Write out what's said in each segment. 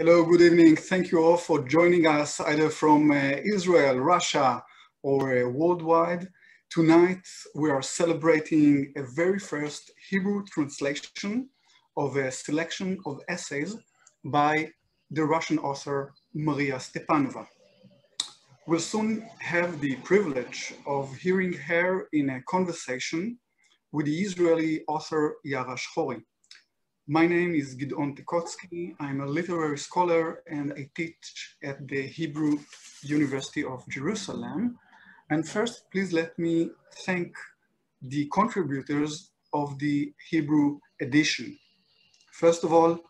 Hello, good evening. Thank you all for joining us either from Israel, Russia, or worldwide. Tonight, we are celebrating a very first Hebrew translation of a selection of essays by the Russian author Maria Stepanova. We'll soon have the privilege of hearing her in a conversation with the Israeli author Yaara Shehori. My name is Giddon Ticotsky. I'm a literary scholar and I teach at the Hebrew University of Jerusalem. And first, please let me thank the contributors of the Hebrew edition. First of all,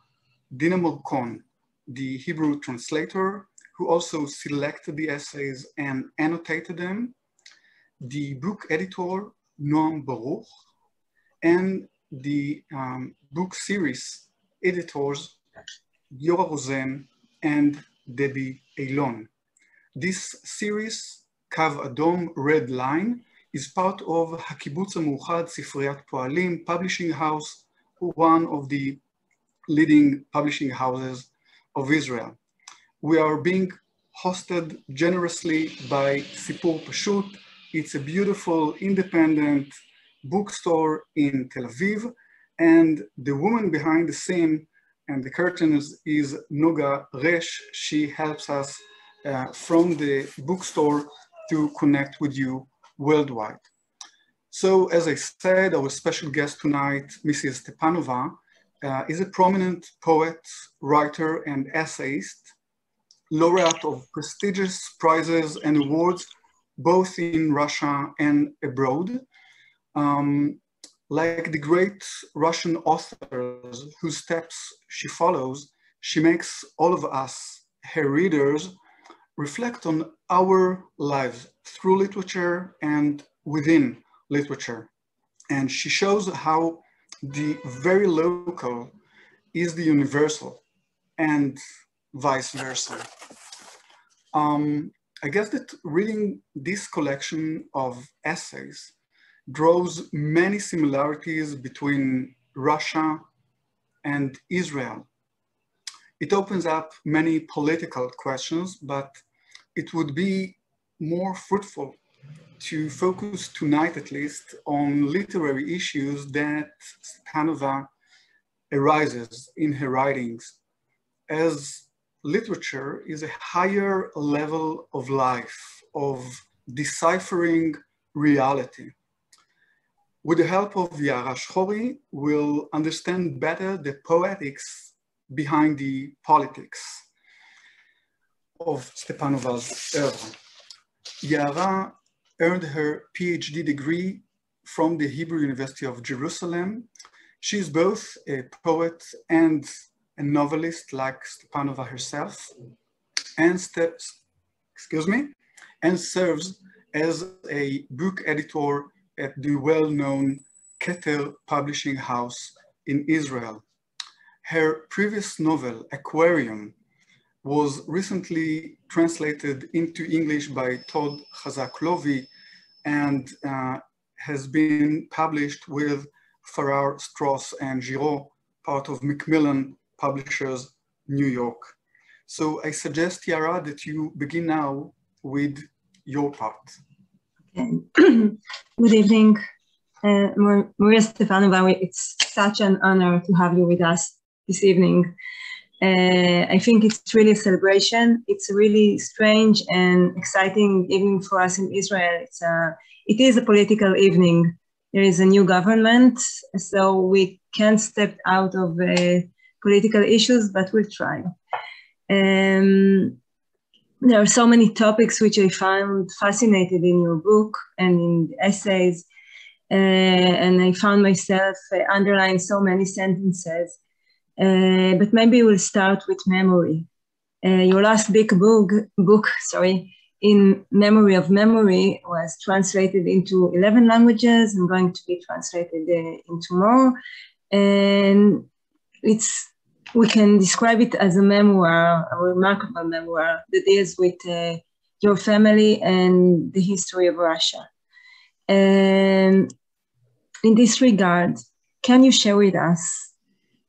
Dina Morcon, the Hebrew translator, who also selected the essays and annotated them, the book editor, Noam Baruch, and the book series editors, Giora Rosen and Debbie Eilon. This series, Kav Adom, Red Line, is part of הקיבוץ המאוחד, ספריית פועלים, publishing house, one of the leading publishing houses of Israel. We are being hosted generously by Sipur Pashut. It's a beautiful, independent bookstore in Tel Aviv, and the woman behind the scene and the curtains is Noga Resh. She helps us from the bookstore to connect with you worldwide. So as I said, our special guest tonight, Mrs. Stepanova, is a prominent poet, writer, and essayist, laureate of prestigious prizes and awards, both in Russia and abroad. Like the great Russian authors whose steps she follows, she makes all of us, her readers, reflect on our lives through literature and within literature. And she shows how the very local is the universal and vice versa. I guess that reading this collection of essays draws many similarities between Russia and Israel. It opens up many political questions, but it would be more fruitful to focus tonight, at least, on literary issues that Stepanova arises in her writings, as literature is a higher level of life, of deciphering reality. With the help of Yaara Shehori, we'll understand better the poetics behind the politics of Stepanova's oeuvre. Yaara earned her PhD degree from the Hebrew University of Jerusalem. She is both a poet and a novelist like Stepanova herself, and serves as a book editor at the well-known Keter publishing house in Israel. Her previous novel, Aquarium, was recently translated into English by Todd Chazak-Lovi and has been published with Farrar, Straus, and Giraud, part of Macmillan Publishers, New York. So I suggest, Yaara, that you begin now with your part. Okay. Good evening, Maria Stepanova. It's such an honor to have you with us this evening. I think it's really a celebration. It's really strange and exciting evening for us in Israel. It is a political evening. There is a new government, so we can't step out of political issues, but we'll try. There are so many topics which I found fascinating in your book and in the essays, and I found myself underlining so many sentences. But maybe we'll start with memory. Your last big book, In Memory of Memory, was translated into 11 languages and going to be translated into more. And we can describe it as a memoir, a remarkable memoir that deals with your family and the history of Russia. And in this regard, can you share with us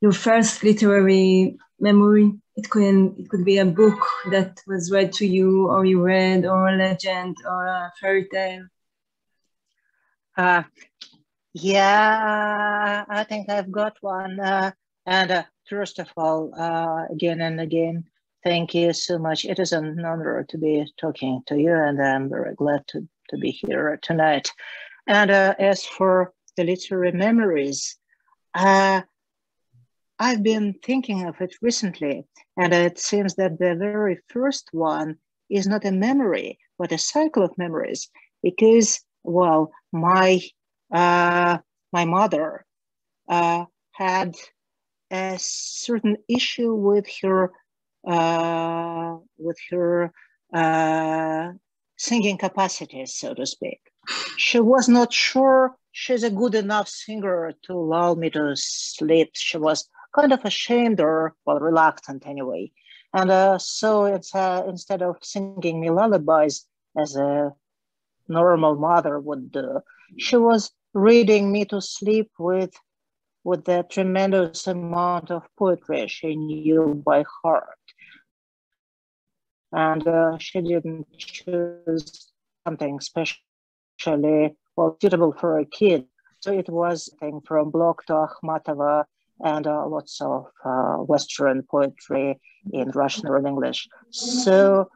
your first literary memory it could be a book that was read to you, or you read, or a legend, or a fairy tale. Yeah, I think I've got one. First of all, again and again, thank you so much. It is an honor to be talking to you, and I'm very glad to be here tonight. And as for the literary memories, I've been thinking of it recently, and it seems that the very first one is not a memory, but a cycle of memories, because, well, my mother had a certain issue with her singing capacities, so to speak. She was not sure she's a good enough singer to allow me to sleep. She was kind of ashamed, or, well, reluctant anyway. And so it's instead of singing me lullabies as a normal mother would do, she was reading me to sleep with the tremendous amount of poetry she knew by heart. And she didn't choose something especially, well, suitable for a kid. So it was a thing from Blok to Akhmatova, and lots of Western poetry in Russian or in English. So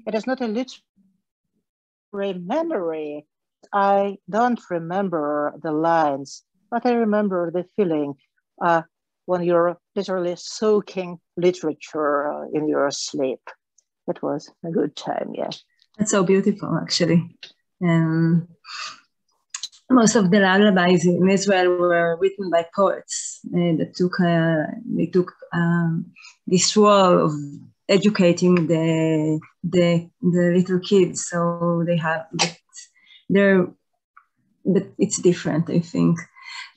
it is not a literary memory. I don't remember the lines, but I remember the feeling when you're literally soaking literature in your sleep. It was a good time, yeah. That's so beautiful, actually. Most of the lullabies in Israel were written by poets that took this role of educating the little kids. So they have but it's different, I think.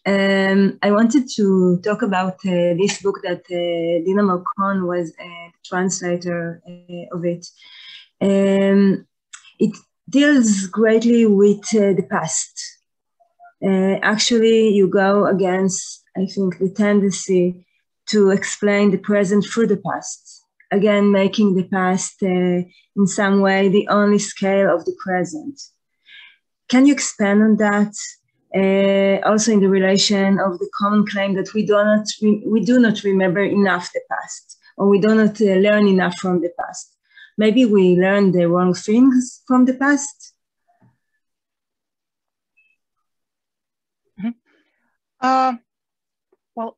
I wanted to talk about this book that Dina Malkon was a translator of it. It deals greatly with the past. Actually, you go against, I think, the tendency to explain the present through the past, again, making the past in some way the only scale of the present. Can you expand on that? Also in the relation of the common claim that we do not remember enough the past, or we do not learn enough from the past. Maybe we learn the wrong things from the past. Well,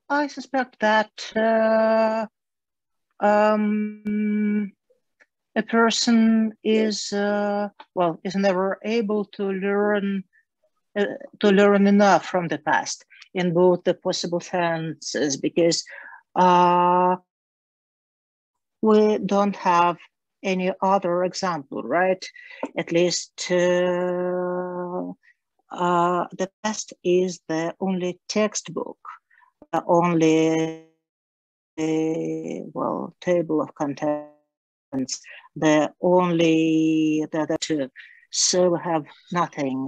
I suspect that a person is never able to learn enough from the past in both the possible senses, because we don't have any other example, right? At least the past is the only textbook, the only table of contents, the only the two. So we have nothing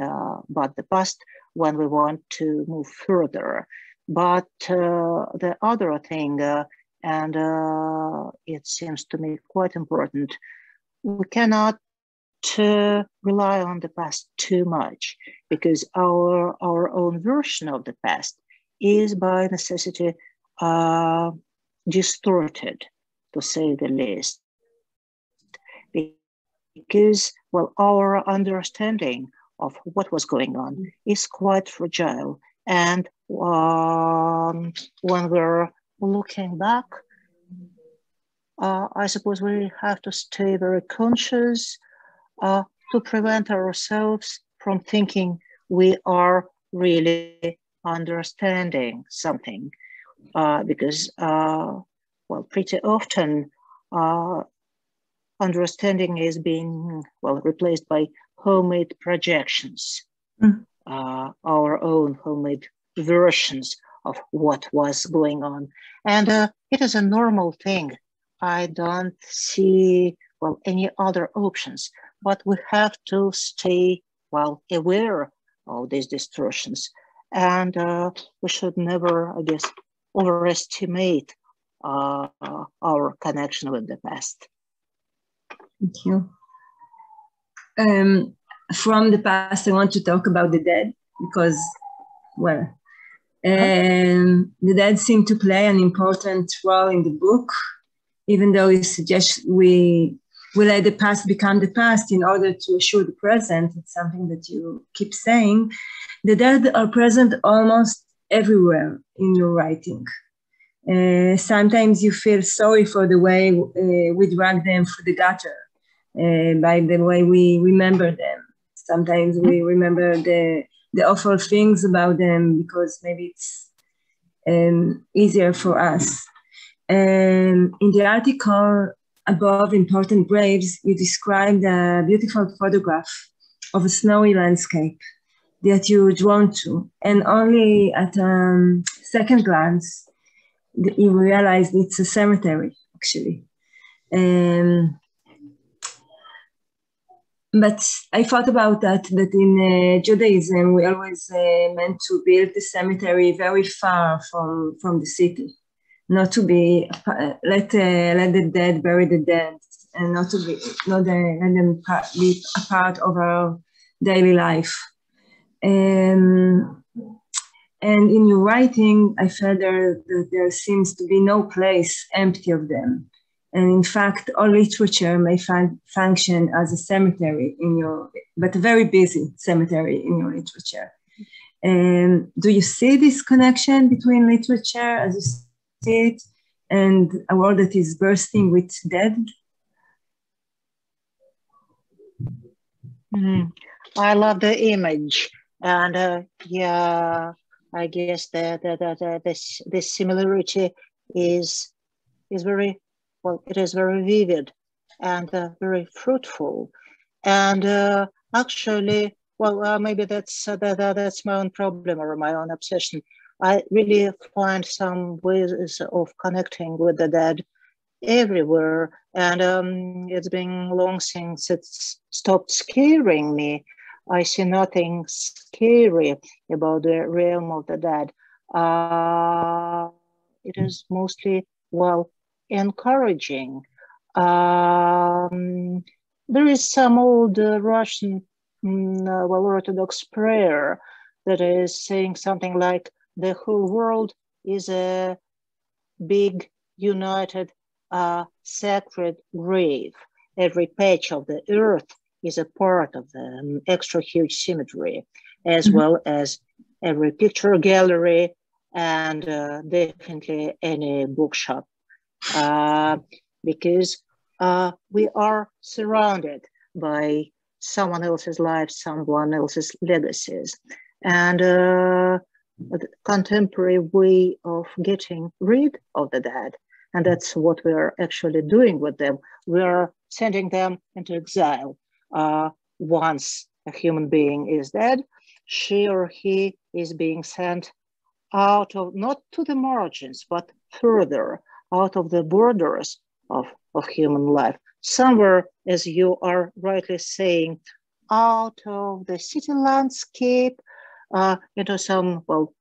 but the past when we want to move further. But the other thing, and it seems to me quite important, we cannot rely on the past too much, because our own version of the past is by necessity distorted, to say the least. Because, well, our understanding of what was going on is quite fragile. And when we're looking back, I suppose we have to stay very conscious to prevent ourselves from thinking we are really understanding something. Because, pretty often, understanding is being replaced by homemade projections, our own homemade versions of what was going on, and it is a normal thing. I don't see any other options, but we have to stay aware of these distortions, and we should never, I guess, overestimate our connection with the past. Thank you. From the past, I want to talk about the dead because, well, the dead seem to play an important role in the book, even though you suggest we let the past become the past in order to assure the present. It's something that you keep saying. The dead are present almost everywhere in your writing. Sometimes you feel sorry for the way we drag them through the gutter, by the way we remember them. Sometimes we remember the awful things about them because maybe it's easier for us. In the article above important graves, you described a beautiful photograph of a snowy landscape that you were drawn to, and only at second glance you realized it's a cemetery, actually. But I thought about that in Judaism, we always meant to build the cemetery very far from the city, not to be, let the dead bury the dead, and not let them be a part of our daily life. And in your writing, I felt that there seems to be no place empty of them. And in fact, all literature may function as a cemetery but a very busy cemetery in your literature. Do you see this connection between literature as you see it and a world that is bursting with dead? I love the image, and yeah, I guess this similarity is very. Well, it is very vivid and very fruitful, and actually, well, maybe that's my own problem or my own obsession. I really find some ways of connecting with the dead everywhere, and it's been long since it's stopped scaring me. I see nothing scary about the realm of the dead. It is mostly, well, encouraging. There is some old Russian Orthodox prayer that is saying something like, the whole world is a big, united, sacred grave. Every patch of the earth is a part of the extra huge cemetery, as well as every picture gallery and definitely any bookshop. Because we are surrounded by someone else's life, someone else's legacies. And the contemporary way of getting rid of the dead, and that's what we are actually doing with them. We are sending them into exile. Once a human being is dead, she or he is being sent out of, not to the margins, but further, out of the borders of human life. Somewhere, as you are rightly saying, out of the city landscape, into some, well,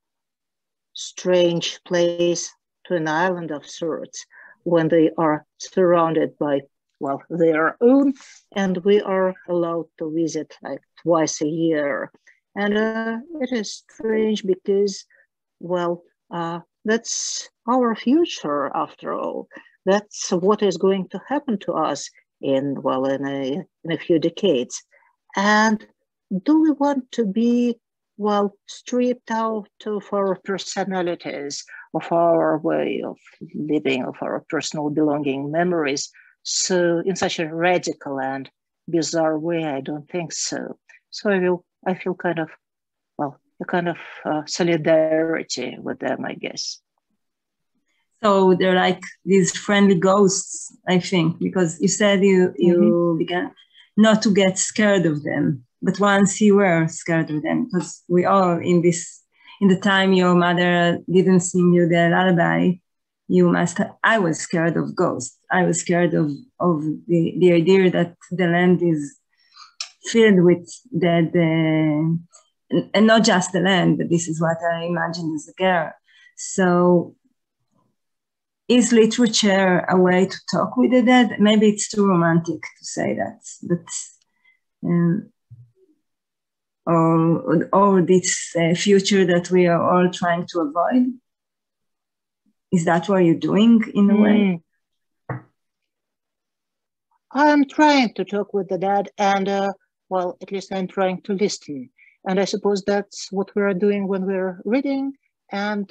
strange place, to an island of sorts, when they are surrounded by, well, their own, and we are allowed to visit like twice a year. And it is strange because, well, that's our future after all. That's what is going to happen to us in a few decades. And do we want to be, well, stripped out of our personalities, of our way of living, of our personal belonging, memories, so in such a radical and bizarre way? I don't think so. So I feel kind of, well, a kind of solidarity with them, I guess. So they're like these friendly ghosts, I think, because you said you began not to get scared of them, but once you were scared of them, because we all in the time your mother didn't sing you the lullaby, I was scared of ghosts. I was scared of the idea that the land is filled with dead, and not just the land, but this is what I imagined as a girl. So is literature a way to talk with the dead? Maybe it's too romantic to say that, but or this future that we are all trying to avoid? Is that what you're doing in a way? I'm trying to talk with the dead, and well, at least I'm trying to listen. And I suppose that's what we're doing when we're reading, and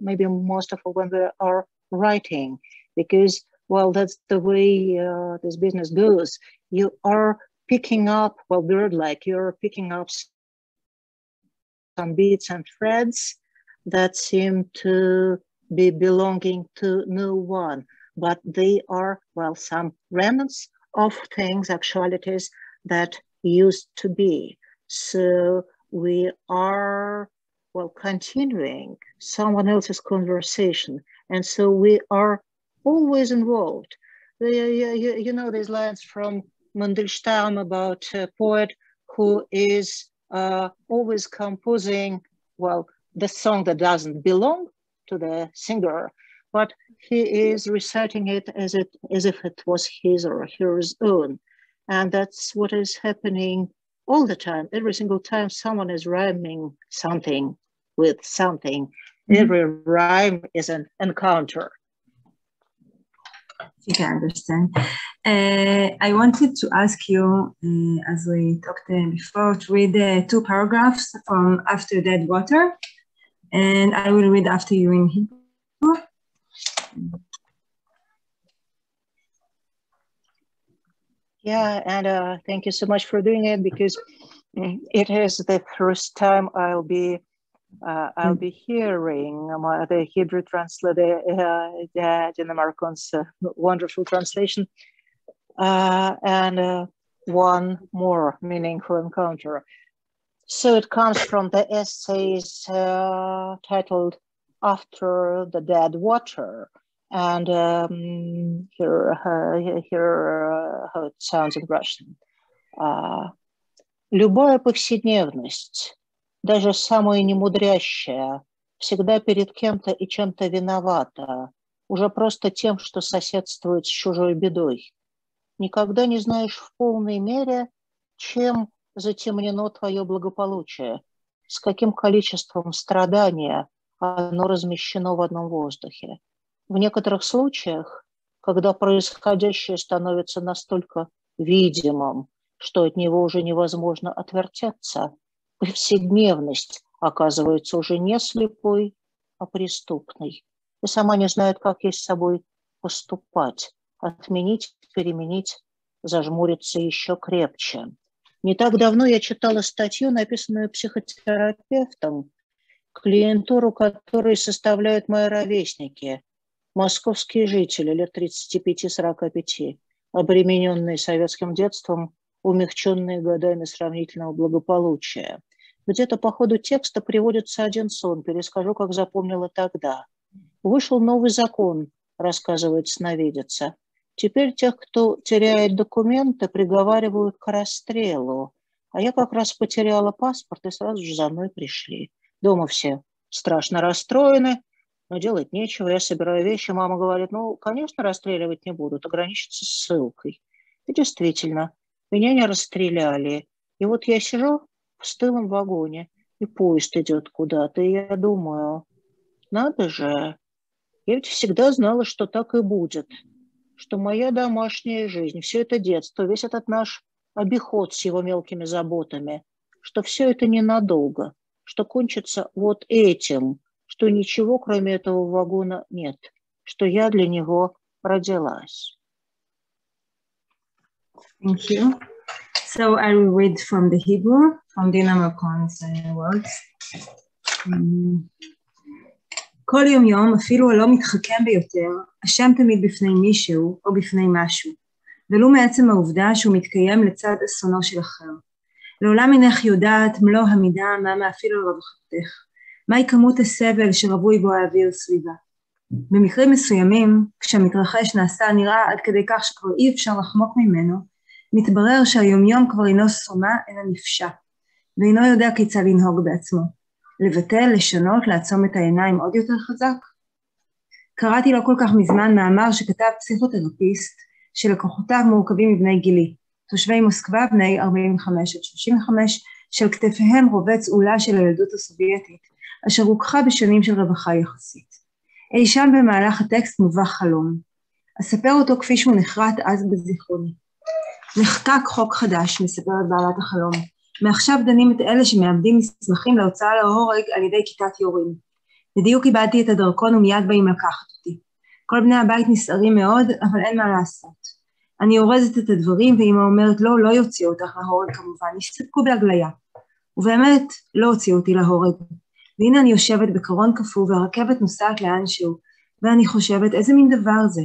maybe most of all when we are writing, because, well, that's the way this business goes. You are picking up, well, bird-like, you're picking up some beats and threads that seem to be belonging to no one, but they are, well, some remnants of things, actualities that used to be. So we are, well, continuing someone else's conversation, and so we are always involved. You know these lines from Mandelstam about a poet who is always composing, well, the song that doesn't belong to the singer, but he is reciting it as if it was his or hers own. And that's what is happening all the time. Every single time someone is rhyming something with something, every rhyme is an encounter. I can understand. I wanted to ask you, as we talked before, to read 2 paragraphs from After Dead Water, and I will read after you in Hebrew. Yeah, and thank you so much for doing it, because it is the first time I'll be hearing the Hebrew translator, Dina Marcon's wonderful translation, and one more meaningful encounter. So it comes from the essays titled After the Dead Water, and here how it sounds in Russian. Любая повседневность, даже самая немудрящая, всегда перед кем-то и чем-то виновата, уже просто тем, что соседствует с чужой бедой. Никогда не знаешь в полной мере, чем затемнено твое благополучие, с каким количеством страдания оно размещено в одном воздухе. В некоторых случаях, когда происходящее становится настолько видимым, что от него уже невозможно отвертеться, повседневность оказывается уже не слепой, а преступной. И сама не знает, как ей с собой поступать, отменить, переменить, зажмуриться еще крепче. Не так давно я читала статью, написанную психотерапевтом, клиентуру которой составляют мои ровесники, московские жители лет 35-45, обремененные советским детством, умягченные годами сравнительного благополучия. Где-то по ходу текста приводится один сон, перескажу, как запомнила тогда. Вышел новый закон, рассказывает сновидица. Теперь тех, кто теряет документы, приговаривают к расстрелу. А я как раз потеряла паспорт, и сразу же за мной пришли. Дома все страшно расстроены, но делать нечего. Я собираю вещи, мама говорит, ну, конечно, расстреливать не будут, ограничатся ссылкой. И действительно, меня не расстреляли. И вот я сижу в стылом вагоне, и поезд идет куда-то, и я думаю, надо же, я ведь всегда знала, что так и будет, что моя домашняя жизнь, все это детство, весь этот наш обиход с его мелкими заботами, что все это ненадолго, что кончится вот этим, что ничего, кроме этого вагона, нет, что я для него родилась. Thank you. So I will read from the Hebrew, from Dina Marcon's words. כל יום יום, אפילו הלא מתחכם ביותר, אשם תמיד בפני מישהו או בפני משהו, ולו מעצם העובדה שהוא מתקיים לצד אסונו של אחר. לעולם אינך יודעת מלוא המידה מה מאפיל על רווחתך, מהי כמות הסבל שרווי בו האוויר סביבה. במקרים מסוימים, כשהמתרחש נעשה נראה עד כדי כך שכבר אי אפשר לחמוק ממנו, מתברר שהיומיום כבר אינו סומה אלא נפשע, ואינו יודע כיצד לנהוג בעצמו. לבטל, לשנות, לעצום את העיניים עוד יותר חזק. קראתי לא כל כך מזמן מאמר שכתב פסיכותרפיסט שלקוחותיו מורכבים מבני גילי, תושבי מוסקבה בני 45 עד 35, של כתפיהם רובץ עולה של הילדות הסובייטית, אשר רוככה בשנים של רווחה יחסית. אי שם במהלך הטקסט מובא חלום. אספר אותו כפי שהוא נחרט אז בזיכרוני. נחקק חוק חדש, מספרת בעלת החלום. מעכשיו דנים את אלה שמאבדים מסמכים להוצאה להורג על ידי כיתת יורים. בדיוק איבדתי את הדרכון ומיד באים לקחת אותי. כל בני הבית נסערים מאוד, אבל אין מה לעשות. אני אורזת את הדברים, ואמא אומרת לא, לא יוציאו אותך להורג כמובן, יסתפקו בהגליה. ובאמת לא הוציאו אותי להורג. והנה אני יושבת בקרון קפוא, והרכבת נוסעת לאנשהו, ואני חושבת איזה מין דבר זה.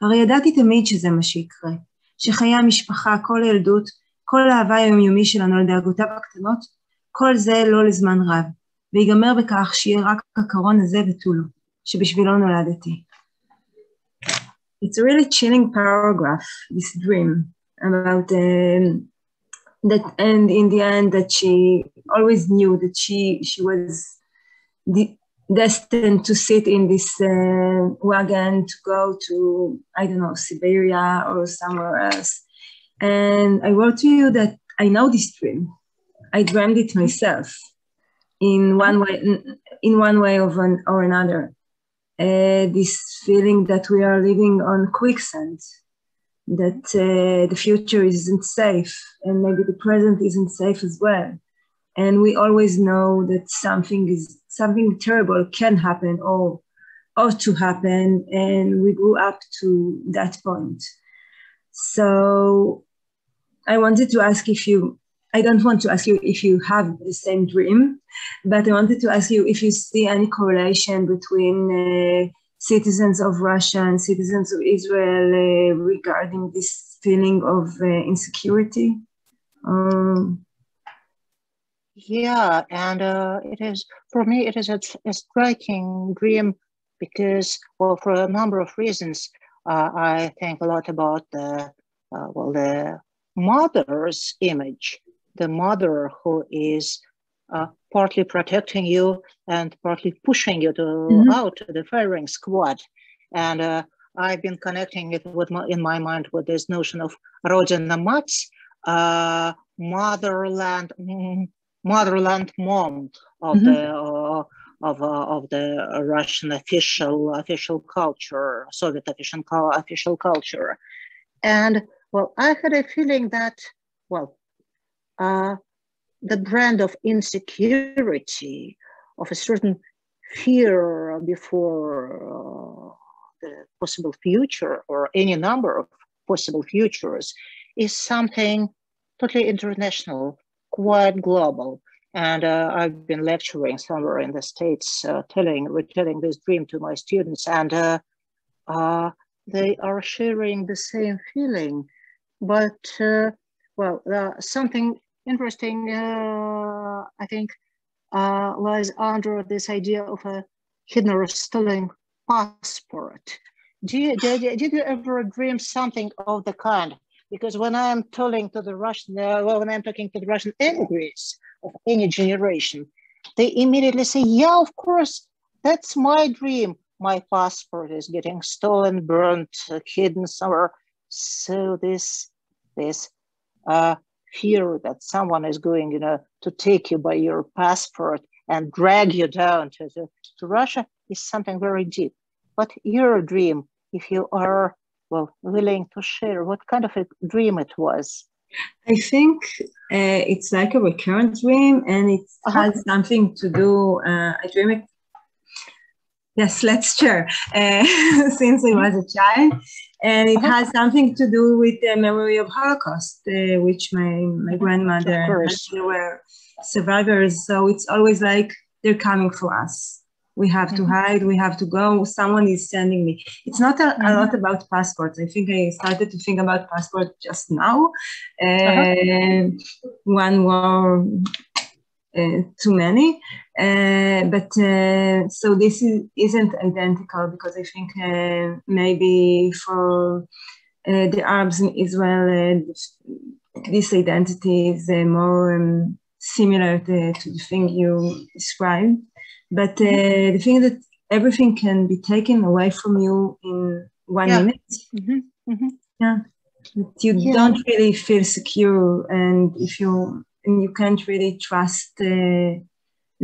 הרי ידעתי תמיד שזה מה שיקרה, שחיי המשפחה, כל הילדות, כל האהבה היומיומי שלנו על דאגותיו הקטנות, כל זה לא לזמן רב, ויגמר בכך שיהיה רק הקרון הזה ותו לא, שבשבילו נולדתי. It's a really chilling paragraph, this dream, about that, and in the end that she always knew that she was destined to sit in this wagon to go to, I don't know, Siberia or somewhere else. And I wrote to you that I know this dream. I dreamed it myself in one way or another. This feeling that we are living on quicksand, that the future isn't safe, and maybe the present isn't safe as well. And we always know that something terrible can happen or ought to happen, and we grew up to that point. So I wanted to ask I don't want to ask you if you have the same dream, but I wanted to ask you if you see any correlation between citizens of Russia and citizens of Israel regarding this feeling of insecurity. Yeah, and it is, for me, it is a striking dream because, well, for a number of reasons, I think a lot about the mother's image, the mother who is partly protecting you and partly pushing you out to the firing squad. And I've been connecting it in my mind with this notion of Rodina Mats, motherland mom of the Russian official culture, Soviet official culture. And well, I had a feeling that, the brand of insecurity, of a certain fear before the possible future or any number of possible futures, is something totally international, quite global. And I've been lecturing somewhere in the States, retelling this dream to my students, and they are sharing the same feeling. But, something interesting, I think, lies under this idea of a hidden or stolen passport. Did you ever dream something of the kind? Because when I'm talking to the Russian emigres of any generation, they immediately say, yeah, of course, that's my dream. My passport is getting stolen, burnt, hidden somewhere. So this fear that someone is going, to take you by your passport and drag you down to Russia is something very deep. But your dream, if you are willing to share, what kind of a dream it was? I think it's like a recurrent dream, and it has something to do. I dream it. Yes, let's share. Since I was a child, and it has something to do with the memory of Holocaust, which my grandmother and they were survivors. So it's always like they're coming for us. We have to hide. We have to go. Someone is sending me. It's not a lot about passports. I think I started to think about passport just now. One war. Too many, but so this isn't identical, because I think maybe for the Arabs in Israel, this identity is more similar to the thing you described. But the thing that everything can be taken away from you in 1 minute. Mm-hmm. Mm-hmm. Yeah, but you don't really feel secure, and you can't really trust the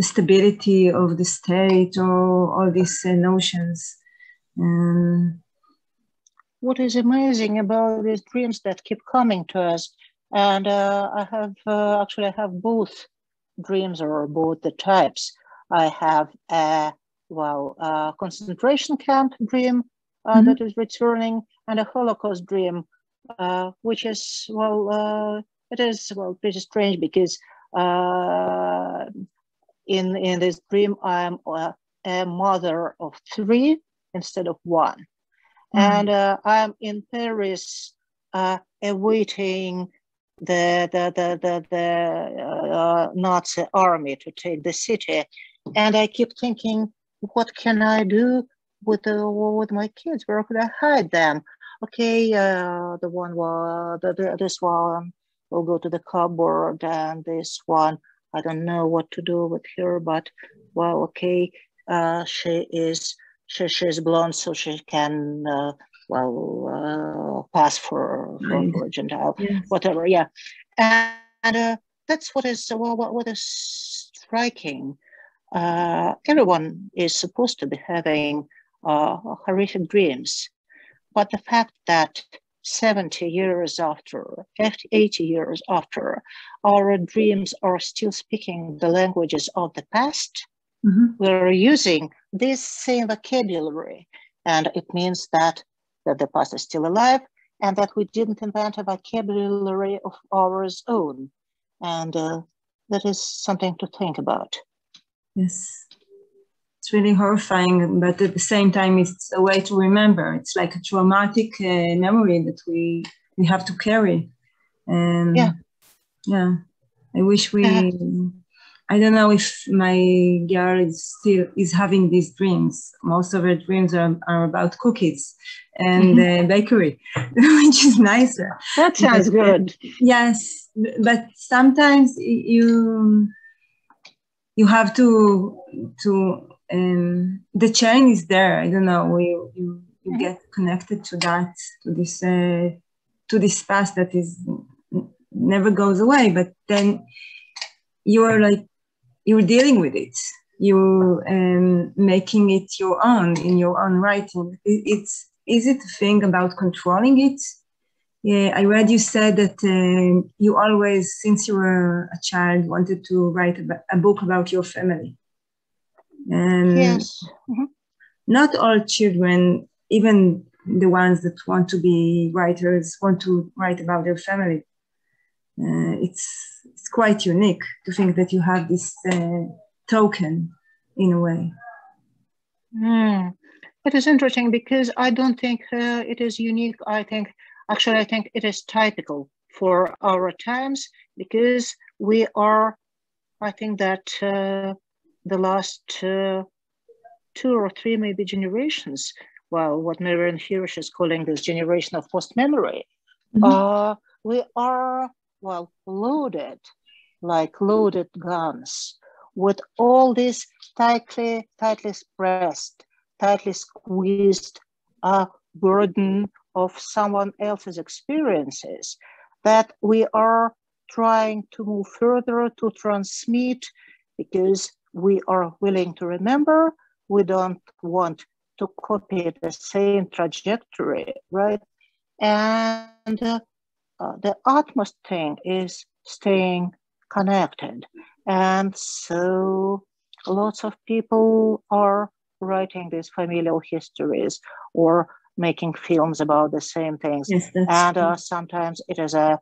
stability of the state or all these notions. What is amazing about these dreams that keep coming to us, and I have both dreams, or both the types. I have a concentration camp dream that is returning, and a Holocaust dream, which is pretty strange, because in this dream I'm a mother of 3 instead of 1. And I'm in Paris awaiting the Nazi army to take the city. And I keep thinking, what can I do with my kids? Where could I hide them? Okay, this one will go to the cupboard, and this one, I don't know what to do with her, but she's blonde, so she can pass for a Gentile, whatever. Yeah, and that's what is striking. Everyone is supposed to be having horrific dreams, but the fact that 70 years after, 80 years after, our dreams are still speaking the languages of the past. We're using this same vocabulary, and it means that the past is still alive, and that we didn't invent a vocabulary of ours own. And that is something to think about. Yes, it's really horrifying, but at the same time, it's a way to remember. It's like a traumatic memory that we have to carry. And I wish I don't know if my girl is having these dreams. Most of her dreams are about cookies and bakery, which is nicer. That sounds good. Yes, but sometimes you have to the chain is there. I don't know. You get connected to that, to this past that is never goes away. But then you're dealing with it. You're making it your own in your own writing. Is it a thing about controlling it? Yeah, I read you said that you always, since you were a child, wanted to write a book about your family. Yes. Not all children, even the ones that want to be writers, want to write about their family. It's quite unique to think that you have this token in a way. It is interesting, because I don't think it is unique. I think it is typical for our times, because we are, I think that the last 2 or 3 maybe generations, what Maria Hirsch is calling this generation of post-memory, we are loaded, like loaded guns, with all this tightly pressed, tightly squeezed burden of someone else's experiences that we are trying to move further to transmit, because we are willing to remember. We don't want to copy the same trajectory, right? And the utmost thing is staying connected. And so lots of people are writing these familial histories or making films about the same things. Yes, and sometimes it is an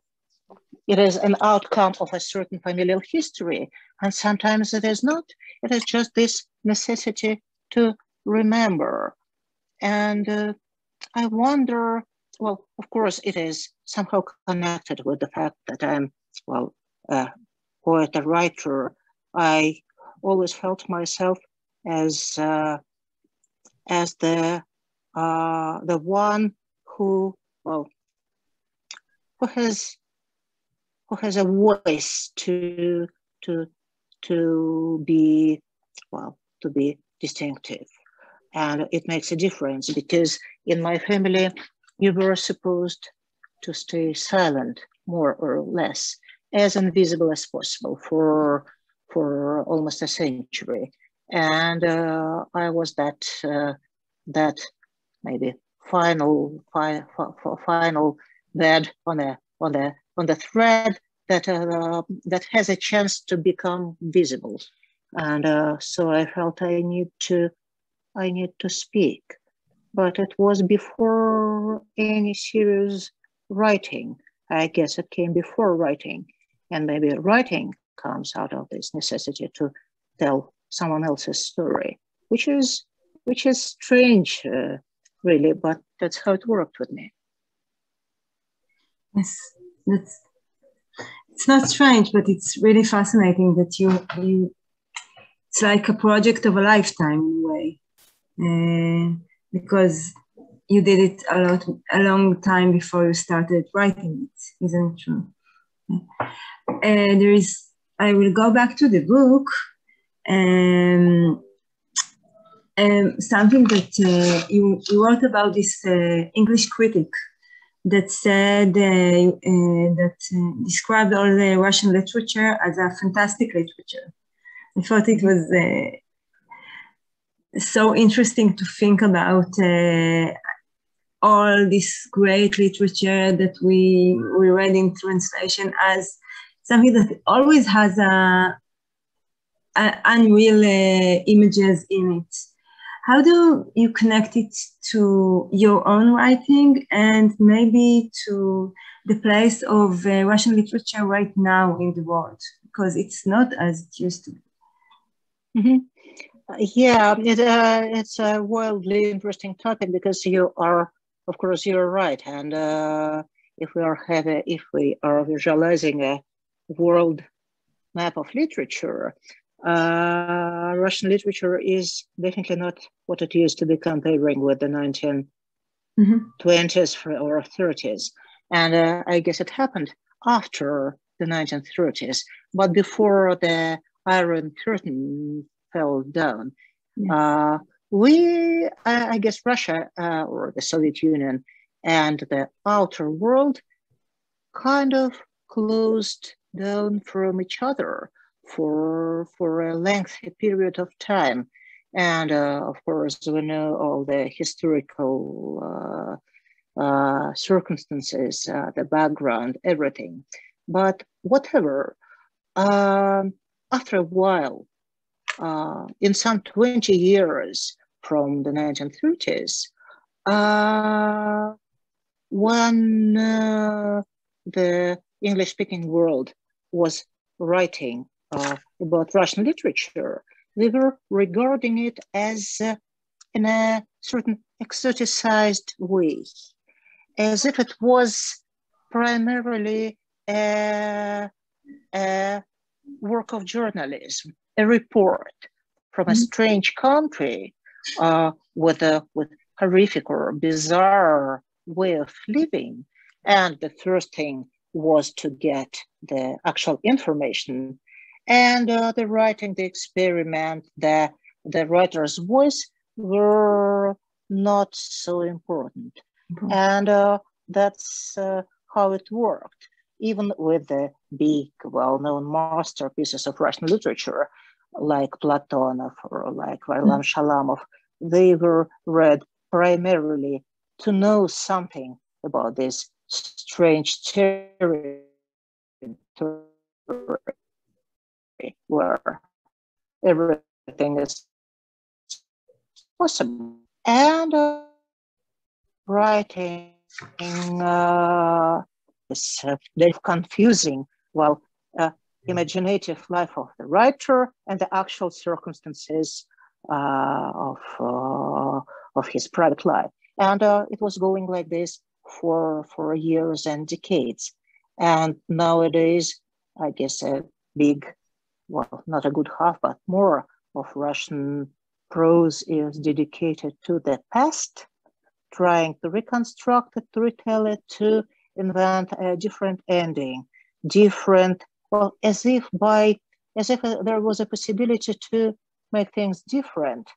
outcome of a certain familial history, and sometimes it is not. It is just this necessity to remember. And I wonder, of course, it is somehow connected with the fact that I'm, a poet, a writer. I always felt myself as the one who has a voice to be distinctive, And it makes a difference because in my family, you were supposed to stay silent, more or less, as invisible as possible for almost a century. And I was that maybe final bed on the thread that has a chance to become visible. And so I felt I need to speak, but it was before any serious writing. I guess it came before writing, and maybe writing comes out of this necessity to tell someone else's story, which is strange, really, but that's how it worked with me. Yes, it's not strange, but it's really fascinating that you it's like a project of a lifetime in a way, because you did it a long time before you started writing it, isn't it true? I will go back to the book, something that you wrote about this English critic that said that described all the Russian literature as a fantastic literature. I thought it was so interesting to think about all this great literature that we read in translation as something that always has unreal images in it. How do you connect it to your own writing and maybe to the place of Russian literature right now in the world? Because it's not as it used to be. Mm-hmm. Yeah, it's a wildly interesting topic because you are, of course, you're right. And if we are visualizing a world map of literature, Russian literature is definitely not what it used to be comparing with the 1920s or 30s. And I guess it happened after the 1930s, but before the Iron Curtain fell down. Yeah. I guess Russia or the Soviet Union and the outer world kind of closed down from each other for a lengthy period of time. And of course, we know all the historical circumstances, the background, everything. But whatever, after a while, in some 20 years from the 1930s, when the English-speaking world was writing about Russian literature, they were regarding it as in a certain exoticized way, as if it was primarily a work of journalism, a report from a strange country with horrific or bizarre way of living. And the first thing was to get the actual information, and the writing, the experiment, the writer's voice were not so important. And that's how it worked. Even with the big, well-known masterpieces of Russian literature, like Platonov or like Varlam Shalamov, they were read primarily to know something about this strange territory where everything is possible. And writing is confusing, imaginative life of the writer and the actual circumstances of his private life. And it was going like this for years and decades. And nowadays, I guess a big, not a good half, but more of Russian prose is dedicated to the past, trying to reconstruct it, to retell it, to invent a different ending, as if there was a possibility to make things different.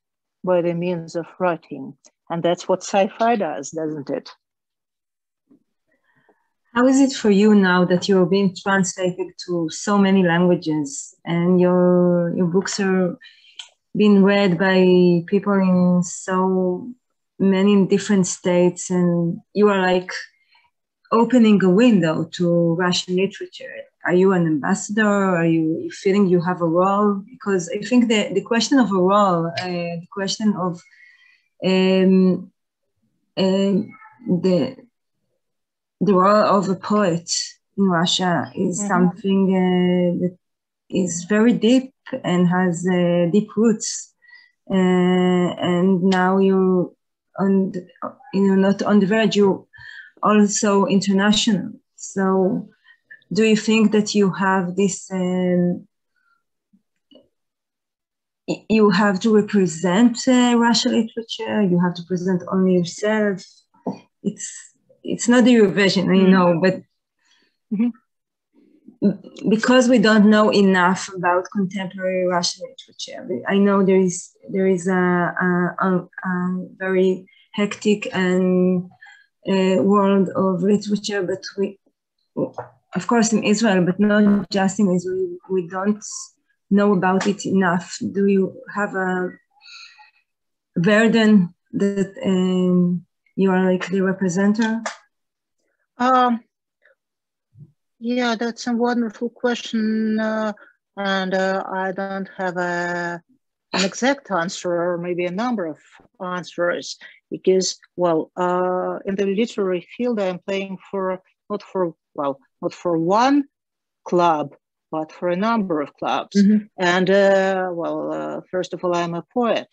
by the means of writing. And that's what sci-fi does, doesn't it? How is it for you now that you're being translated to so many languages and your books are being read by people in so many different states, and you are like opening a window to Russian literature? Are you an ambassador? Are you feeling you have a role? Because I think the question of a role, the question of the role of a poet in Russia is something that is very deep and has deep roots. And now you're not on the verge, you're also international. So do you think that you have this, you have to represent Russian literature, you have to present only yourself? It's not the Eurovision, I know, but because we don't know enough about contemporary Russian literature, I know there is a very hectic and world of literature, but we, of course, in Israel, but not just in Israel, we don't know about it enough. Do you have a burden that you are like the representative? Yeah, that's a wonderful question, and I don't have an exact answer, or maybe a number of answers, because, well, in the literary field, I'm playing not for one club, but for a number of clubs. And first of all, I'm a poet,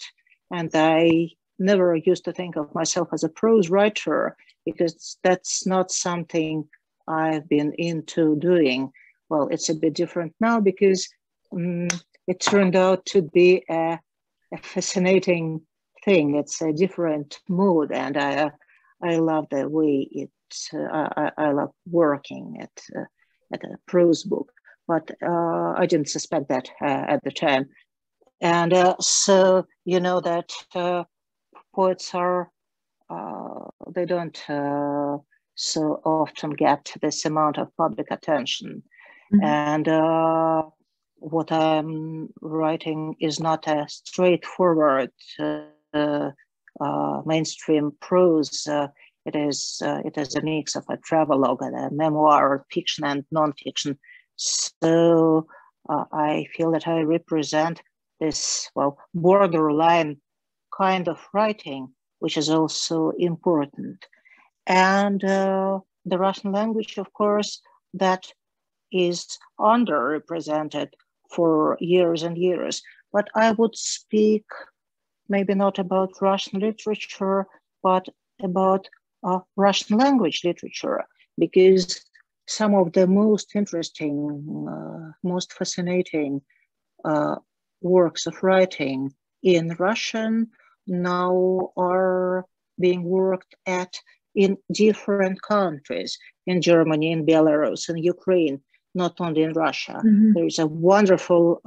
and I never used to think of myself as a prose writer, because that's not something I've been into doing. Well, it's a bit different now, because it turned out to be a fascinating thing. It's a different mood, and I love the way I love working at a prose book, but I didn't suspect that at the time. And so, you know, that poets are, they don't so often get this amount of public attention. And what I'm writing is not a straightforward mainstream prose. It is a mix of a travelogue and a memoir, fiction and non-fiction. So I feel that I represent this, well, borderline kind of writing, which is also important. And the Russian language, of course, that is underrepresented for years and years. But I would speak maybe not about Russian literature, but about Russian language literature, because some of the most interesting, most fascinating works of writing in Russian now are being worked at in different countries, in Germany, in Belarus, in Ukraine, not only in Russia. There is a wonderful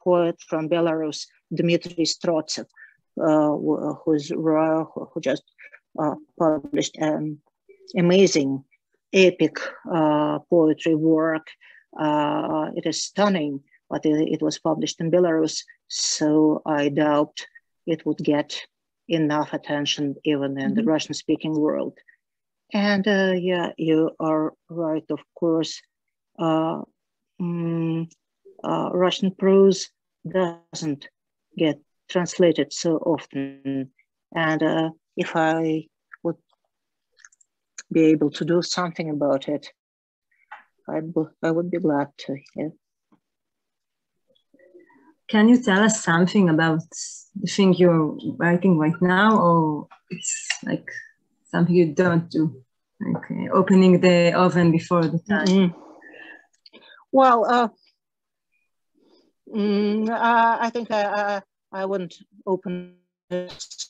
poet from Belarus, Dmitry Strotsev, who just published an amazing epic poetry work. It is stunning, but it was published in Belarus, so I doubt it would get enough attention even in the Russian-speaking world. And yeah, you are right, of course. Russian prose doesn't get translated so often. And if I would be able to do something about it, I would be glad to. Yeah. Can you tell us something about the thing you're writing right now, or it's like something you don't do, like opening the oven before the time? Well, I think I wouldn't open this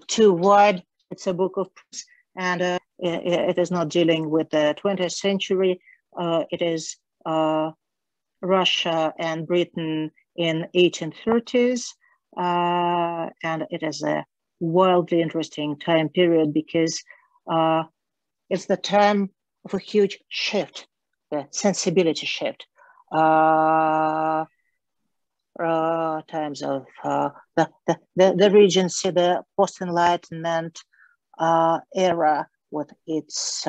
too wide. It's a book of prose, and it is not dealing with the 20th century. It is Russia and Britain in 1830s, and it is a wildly interesting time period because it's the time of a huge shift, the sensibility shift. Times of the Regency, the post-Enlightenment era with its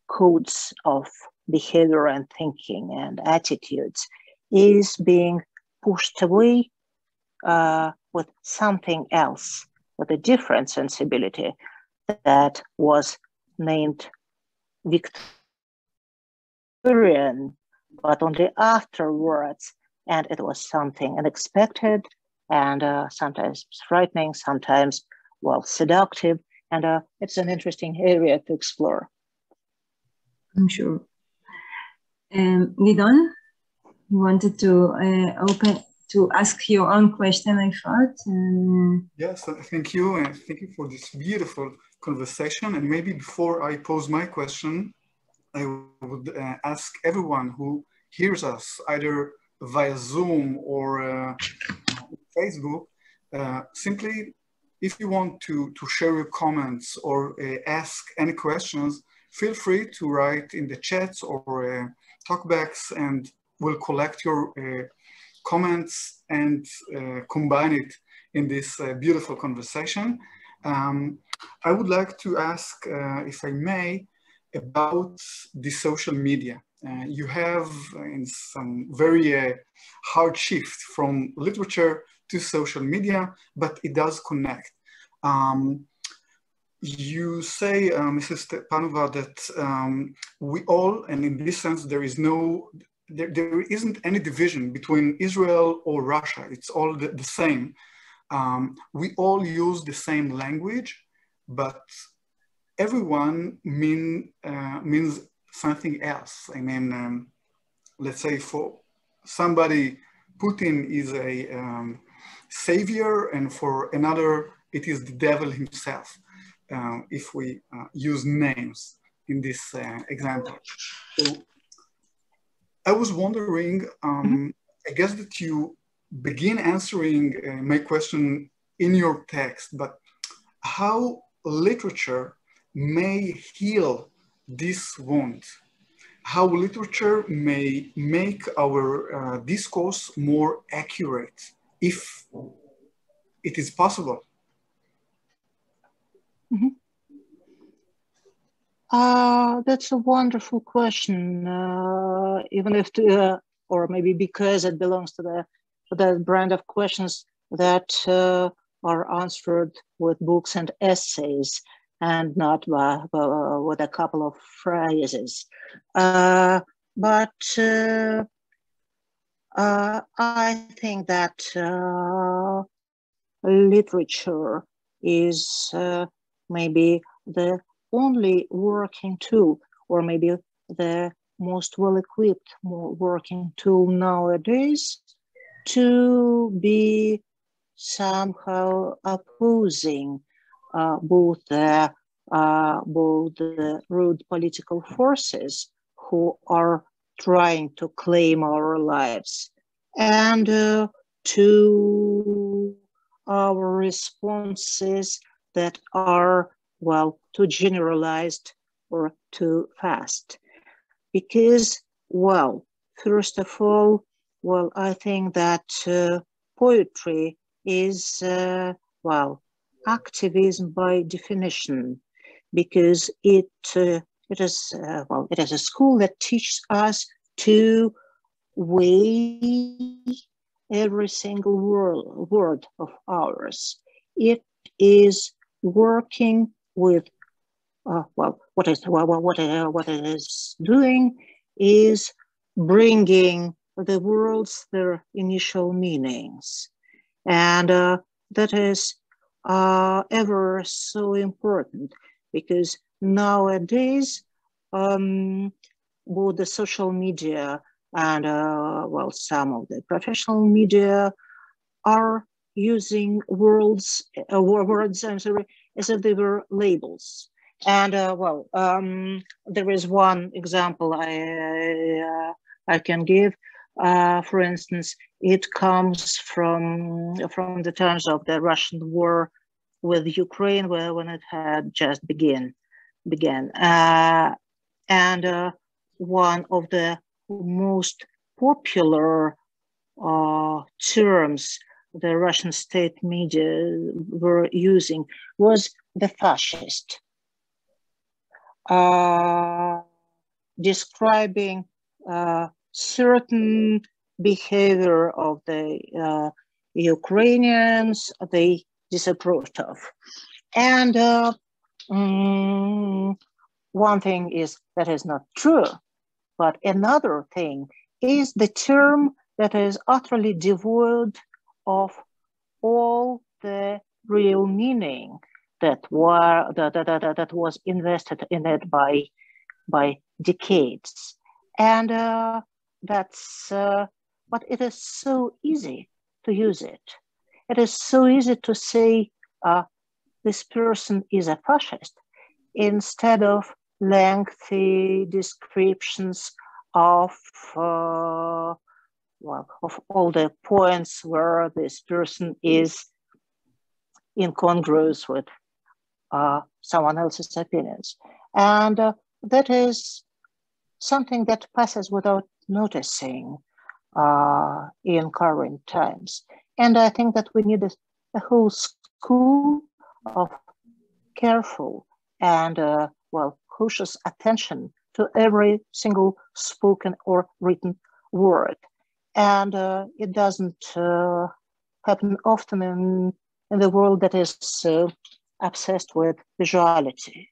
codes of behavior and thinking and attitudes is being pushed away with something else, with a different sensibility that was named Victorian, but only afterwards, and it was something unexpected and sometimes frightening, sometimes, well, seductive, and it's an interesting area to explore. I'm sure. Giddon, you wanted to ask your own question, I thought. Yes, thank you, and thank you for this beautiful conversation. And maybe before I pose my question, I would ask everyone who hears us, either via Zoom or Facebook, simply, if you want to share your comments or ask any questions, feel free to write in the chats or talkbacks, and we'll collect your comments and combine it in this beautiful conversation. I would like to ask, if I may, about the social media. You have in some very hard shift from literature to social media, but it does connect. You say, Mrs. Stepanova, that we all, and in this sense, there isn't any division between Israel or Russia. It's all the same. We all use the same language, but everyone means something else. I mean, let's say for somebody, Putin is a savior, and for another, it is the devil himself, if we use names in this example. So I was wondering, I guess that you begin answering my question in your text, but how literature may heal this wound, how literature may make our discourse more accurate, if it is possible. That's a wonderful question, even if, or maybe because it belongs to the brand of questions that are answered with books and essays, and not with a couple of phrases. But I think that literature is maybe the only working tool, or maybe the most well-equipped working tool nowadays, to be somehow opposing both the rude political forces who are trying to claim our lives, and to our responses that are, well, too generalized or too fast. Because, well, first of all, well, I think that poetry is, well, activism by definition, because it is a school that teaches us to weigh every single word of ours. It is working with what it is doing is bringing the words their initial meanings, and that is ever so important, because nowadays both the social media and some of the professional media are using words as if they were labels. And there is one example I can give. For instance, it comes from the times of the Russian war with Ukraine, when it had just began. And one of the most popular terms the Russian state media were using was the fascist, describing certain behavior of the Ukrainians they disapproved of. And one thing is that is not true, but another thing is the term that is utterly devoid of all the real meaning that was invested in it by decades. And but it is so easy to use it. It is so easy to say this person is a fascist instead of lengthy descriptions of all the points where this person is incongruous with someone else's opinions. And that is something that passes without noticing in current times. And I think that we need a whole school of careful and cautious attention to every single spoken or written word. And it doesn't happen often in the world that is so obsessed with visuality.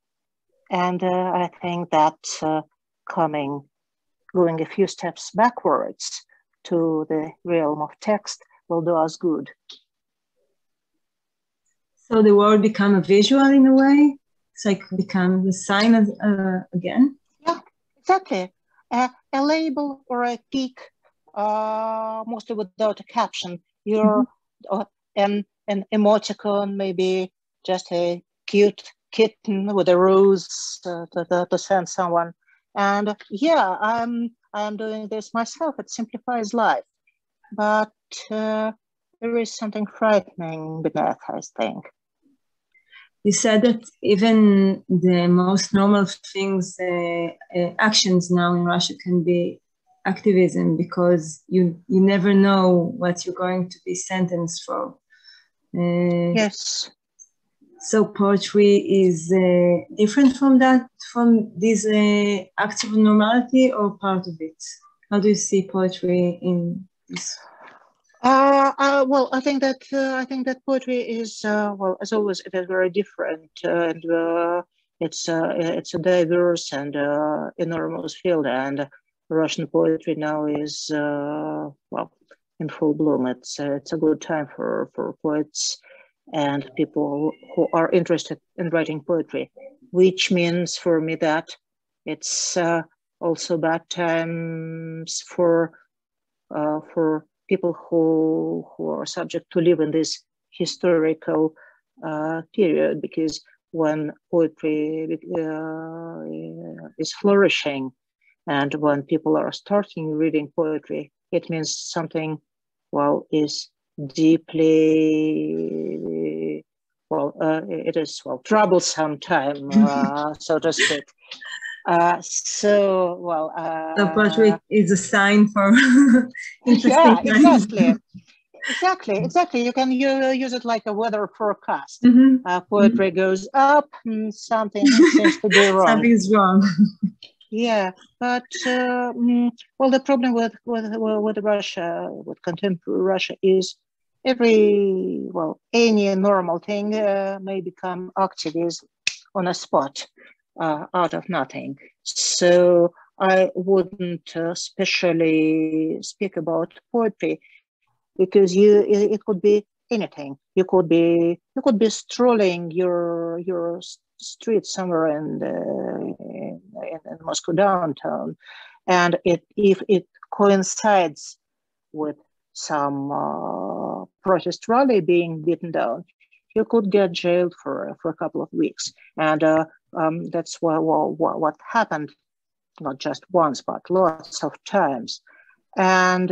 And I think that going a few steps backwards to the realm of text will do us good. So the word become a visual in a way? It's like become the sign again? Yeah, exactly. A label or a peak, mostly without a caption. You're an emoticon, maybe just a cute kitten with a rose to send someone. And yeah, I'm doing this myself. It simplifies life. But there is something frightening beneath, I think. You said that even the most normal things, actions now in Russia can be activism because you never know what you're going to be sentenced for. Yes. So poetry is different from that, from this acts of normality, or part of it? How do you see poetry in this? Well, I think that poetry is as always, it is very different, and it's a diverse and enormous field. And Russian poetry now is in full bloom. It's a good time for poets and people who are interested in writing poetry, which means for me that it's also bad times for people who are subject to live in this historical period, because when poetry is flourishing and when people are starting reading poetry, it means something is deeply it is troublesome time, so to speak. So poetry is a sign for yeah, exactly. You can use it like a weather forecast. Poetry goes up, something seems to be wrong. Something's wrong. Yeah, but the problem with Russia, with contemporary Russia, is any normal thing may become activism on a spot, out of nothing. So I wouldn't especially speak about poetry, because it could be anything. You could be strolling your street somewhere in Moscow downtown, and if it coincides with some protest rally being beaten down, you could get jailed for a couple of weeks. And that's what happened, not just once, but lots of times. And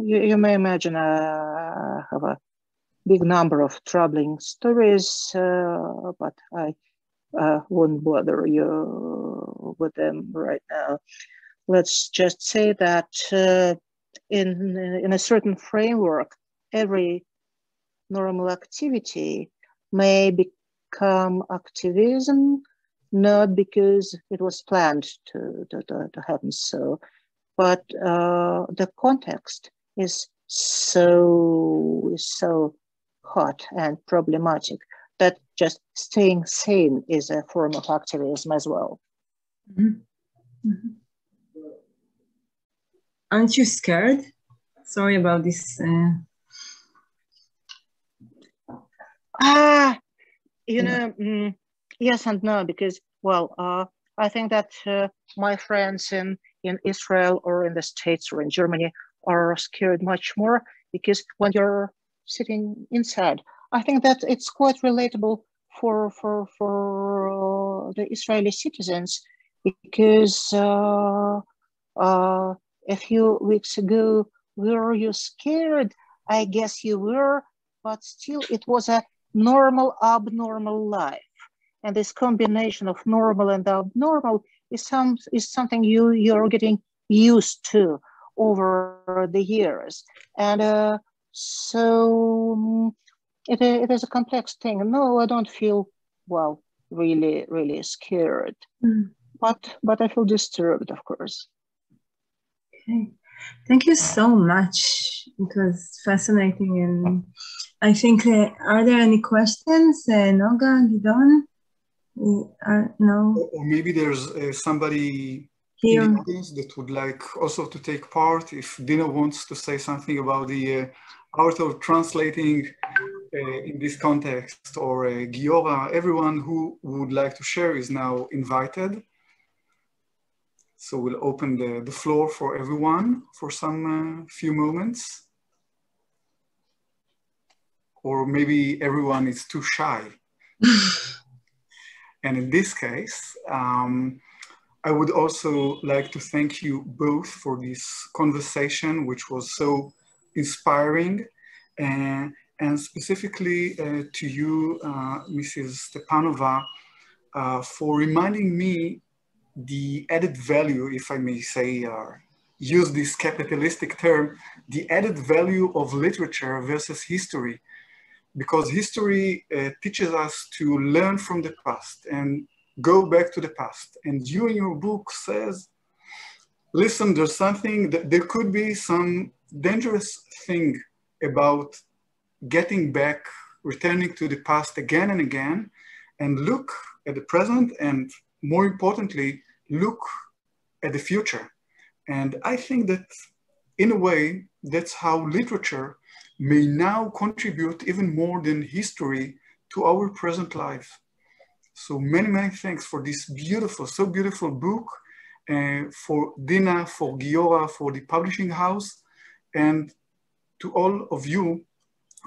you may imagine I have a big number of troubling stories, but I won't bother you with them right now. Let's just say that in a certain framework, every normal activity may become activism, not because it was planned to happen so, but the context is so hot and problematic that just staying sane is a form of activism as well. Mm-hmm. Mm-hmm. Aren't you scared? Sorry about this. Yes and no, because, I think that my friends in Israel or in the States or in Germany are scared much more, because when you're sitting inside, I think that it's quite relatable for the Israeli citizens, because a few weeks ago, were you scared? I guess you were, but still it was a normal, abnormal life. And this combination of normal and abnormal is something you're getting used to over the years. And so it is a complex thing. No, I don't feel, really, really scared. Mm. But I feel disturbed, of course. Okay. Thank you so much. It was fascinating. And I think, are there any questions? Noga, Giddon? No. Or maybe there's somebody here in the audience that would like also to take part. If Dina wants to say something about the art of translating in this context, or Giora, everyone who would like to share is now invited. So we'll open the floor for everyone for some few moments. Or maybe everyone is too shy. And in this case, I would also like to thank you both for this conversation, which was so inspiring, and specifically to you, Mrs. Stepanova, for reminding me the added value, if I may say, use this capitalistic term, the added value of literature versus history. Because history teaches us to learn from the past and go back to the past. And you in your book says, listen, there's something, there could be some dangerous thing about getting back, returning to the past again and again, and look at the present, and more importantly, look at the future. And I think that in a way, that's how literature may now contribute even more than history to our present life. So many, many thanks for this beautiful, so beautiful book, for Dina, for Giora, for the publishing house, and to all of you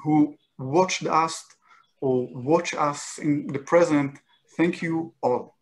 who watched us or watch us in the present. Thank you all.